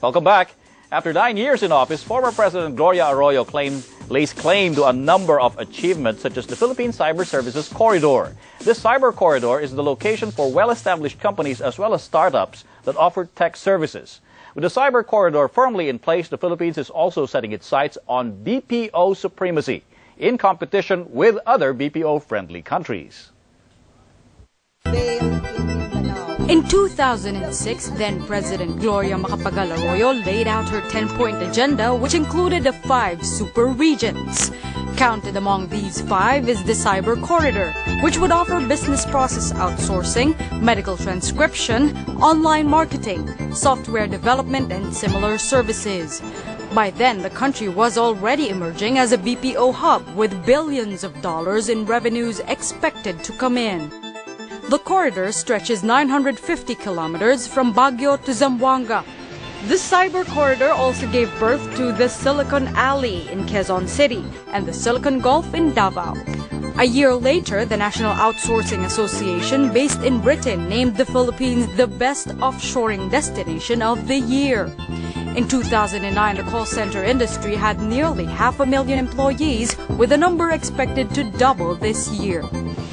Welcome back. After 9 years in office, former President Gloria Arroyo lays claim to a number of achievements, such as the Philippine Cyber Services Corridor. This cyber corridor is the location for well-established companies as well as startups that offer tech services. With the cyber corridor firmly in place, the Philippines is also setting its sights on BPO supremacy in competition with other BPO-friendly countries. In 2006, then-President Gloria Macapagal Arroyo laid out her 10-point agenda, which included the 5 super regions. Counted among these 5 is the Cyber Corridor, which would offer business process outsourcing, medical transcription, online marketing, software development, and similar services. By then, the country was already emerging as a BPO hub with billions of dollars in revenues expected to come in. The corridor stretches 950 kilometers from Baguio to Zamboanga. The cyber corridor also gave birth to the Silicon Alley in Quezon City and the Silicon Gulf in Davao. A year later, the National Outsourcing Association, based in Britain, named the Philippines the best offshoring destination of the year. In 2009, the call center industry had nearly 500,000 employees, with the number expected to double this year.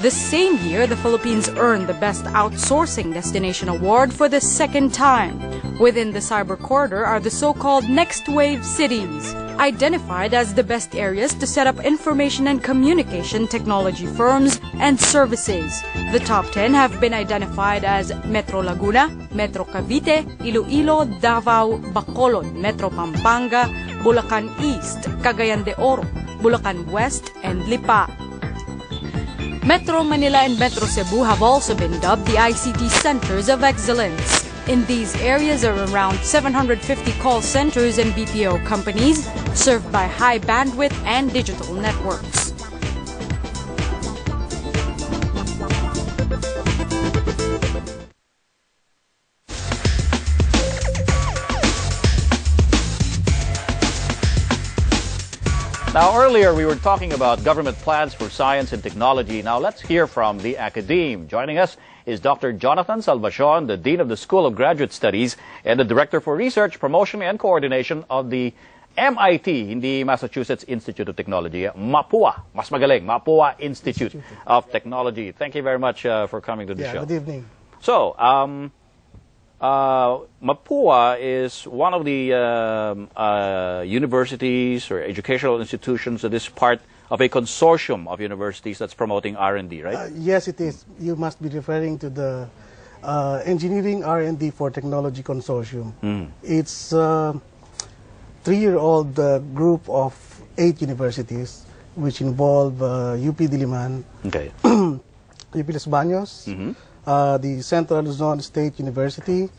The same year, the Philippines earned the Best Outsourcing Destination Award for the second time. Within the Cyber Corridor are the so-called Next Wave cities, identified as the best areas to set up information and communication technology firms and services. The top 10 have been identified as Metro Laguna, Metro Cavite, Iloilo, Davao, Bacolod, Metro Pampanga, Bulacan East, Cagayan de Oro, Bulacan West, and Lipa. Metro Manila and Metro Cebu have also been dubbed the ICT Centers of Excellence. In these areas are around 750 call centers and BPO companies served by high bandwidth and digital networks. Now, earlier we were talking about government plans for science and technology. Now, let's hear from the academe. Joining us is Dr. Jonathan Salvacion, the Dean of the School of Graduate Studies and the Director for Research, Promotion, and Coordination of the MIT, hindi Massachusetts Institute of Technology, MAPUA, mas magaling, MAPUA Institute of Technology. Thank you very much for coming to the show. Good evening. So, MAPUA is one of the universities or educational institutions that is part of a consortium of universities that's promoting R&D, right? Yes, it is. You must be referring to the Engineering R&D for Technology Consortium. It's a 3-year-old group of 8 universities, which involve UP Diliman, UP Los Baños, the Central Luzon State University,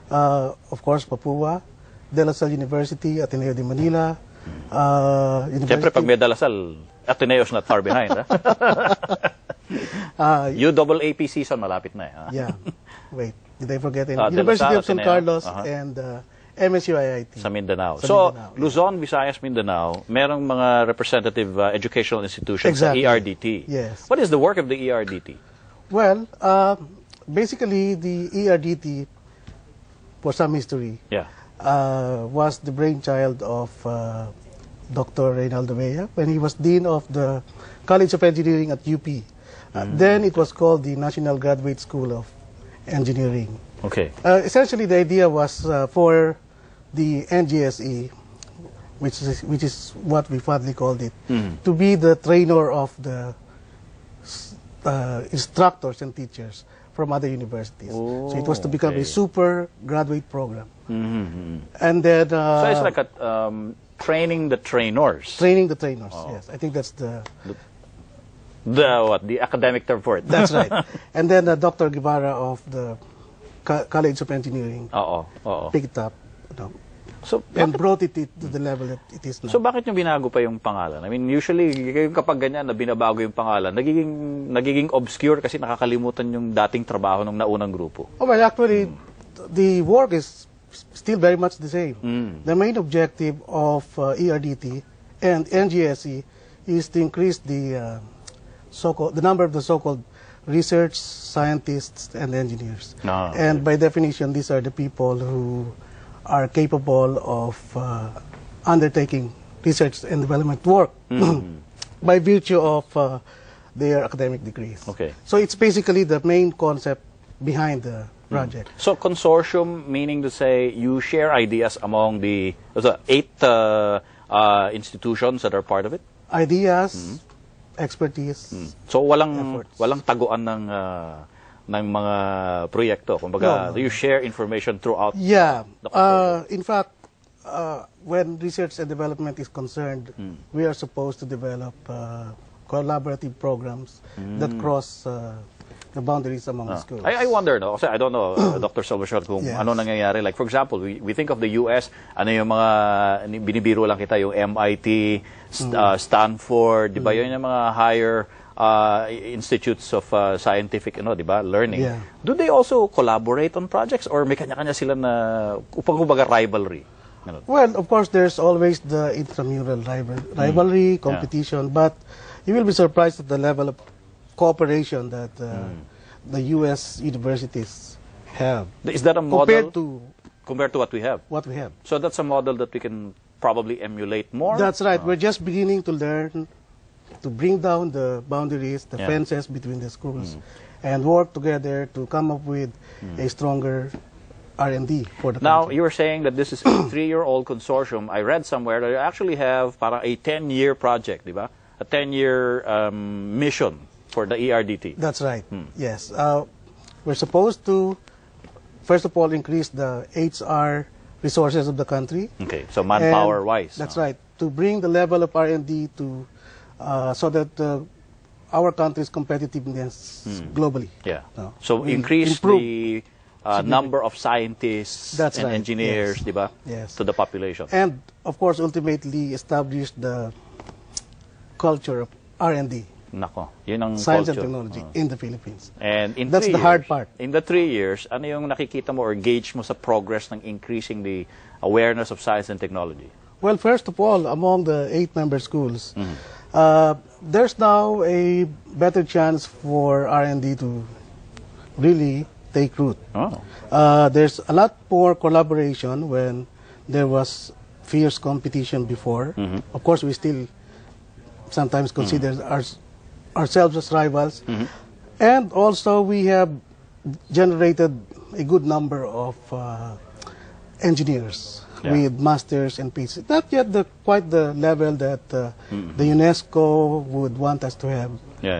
of course, Papua, De La Salle University, Ateneo de Manila. Siyempre, pag may De La Salle, Ateneo's not far behind. UAAP season, malapit na eh. Yeah. Wait, did I forget it? University of San Carlos and MSU IIT. Sa Mindanao. So, Luzon, Visayas, Mindanao, merong mga representative educational institutions sa ERDT. Yes. What is the work of the ERDT? Well, basically, the ERDT, for some history, was the brainchild of Dr. Reynaldo Mejia when he was Dean of the College of Engineering at UP. Then it was called the National Graduate School of Engineering. Okay. Essentially, the idea was for the NGSE, which is what we fondly called it, to be the trainer of the instructors and teachers from other universities. So it was to become a super graduate program. And then... so it's like a, training the trainers. Training the trainers, yes. I think that's the academic term for it. That's right. And then Dr. Guevara of the College of Engineering picked up, so, and brought it to the level that it is now. So bakit yung binago pa yung pangalan? I mean, usually, kapag ganyan na binabago yung pangalan, nagiging obscure kasi nakakalimutan yung dating trabaho ng naunang grupo. Oh, well, actually, the work is still very much the same. The main objective of ERDT and NGSE is to increase the number of the so-called research scientists and engineers. And by definition, these are the people who are capable of undertaking research and development work by virtue of their academic degrees. Okay. So it's basically the main concept behind the project. So consortium, meaning to say you share ideas among the 8 institutions that are part of it? Ideas, expertise. So walang efforts. walang taguan ng mga proyekto. Kumbaga, No. you share information throughout. Yeah. The consortium. In fact, when research and development is concerned, we are supposed to develop collaborative programs that cross the boundaries among the schools. I wonder, no? Kasi I don't know, Dr. Salvacion, kung Yes. ano nangyayari. Like, for example, we think of the US, ano yung mga, binibiro lang kita, yung MIT, Stanford, di ba? Yun yung mga higher institutes of scientific, di ba, learning. Yeah. Do they also collaborate on projects or may kanya-kanya sila na, kumbaga, rivalry? Ganun. Well, of course, there's always the intramural rivalry, competition, but you will be surprised at the level of cooperation that the U.S. universities have. Is that a model? Compared to what we have? What we have. So that's a model that we can probably emulate more? That's right. We're just beginning to learn to bring down the boundaries, the fences between the schools, and work together to come up with a stronger R&D for the Now, country. you were saying that this is a 3-year-old consortium. I read somewhere that you actually have para a 10-year project, di ba? A 10-year mission for the ERDT. That's right. Yes. We're supposed to, first of all, increase the HR resources of the country. Okay, so manpower-wise. That's right. To bring the level of R&D to, so that our country's competitiveness globally. Yeah. No. So Will increase improve the number of scientists That's and right, engineers, yes. di ba? Yes. To the population. And, of course, ultimately establish the culture of R&D, Nako, yun ang science culture. and technology in the Philippines. And in That's 3 the years, hard part. In the 3 years, ano yung nakikita mo or gauge mo sa progress ng increasing the awareness of science and technology? Well, first of all, among the 8 member schools, there's now a better chance for R&D to really take root. Oh. There's a lot more collaboration when there was fierce competition before. Of course, we still sometimes consider ourselves as rivals. And also, we have generated a good number of engineers with masters and PhDs. Not yet quite the level that the UNESCO would want us to have,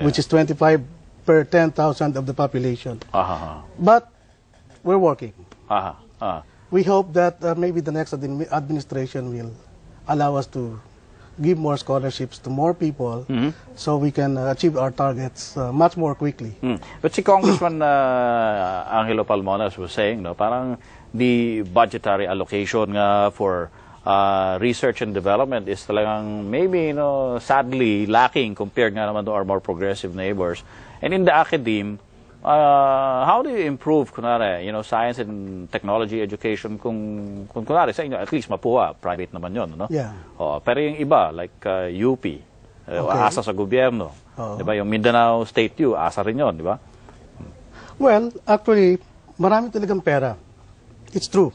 which is 25 per 10,000 of the population. But we're working. We hope that maybe the next administration will allow us to give more scholarships to more people so we can achieve our targets much more quickly. But si Congressman Angelo Palmones was saying, no, parang the budgetary allocation nga for research and development is talagang maybe, sadly lacking compared nga naman to our more progressive neighbors. And in the academe, how do you improve, kunwari, science and technology education kung kunwari sa inyo, at least mapuha, private naman yun, no? Yeah. Pero yung iba, like UP, asa sa gobyerno, di ba? Yung Mindanao State U, asa rin yun, di ba? Well, actually, marami talagang pera. It's true.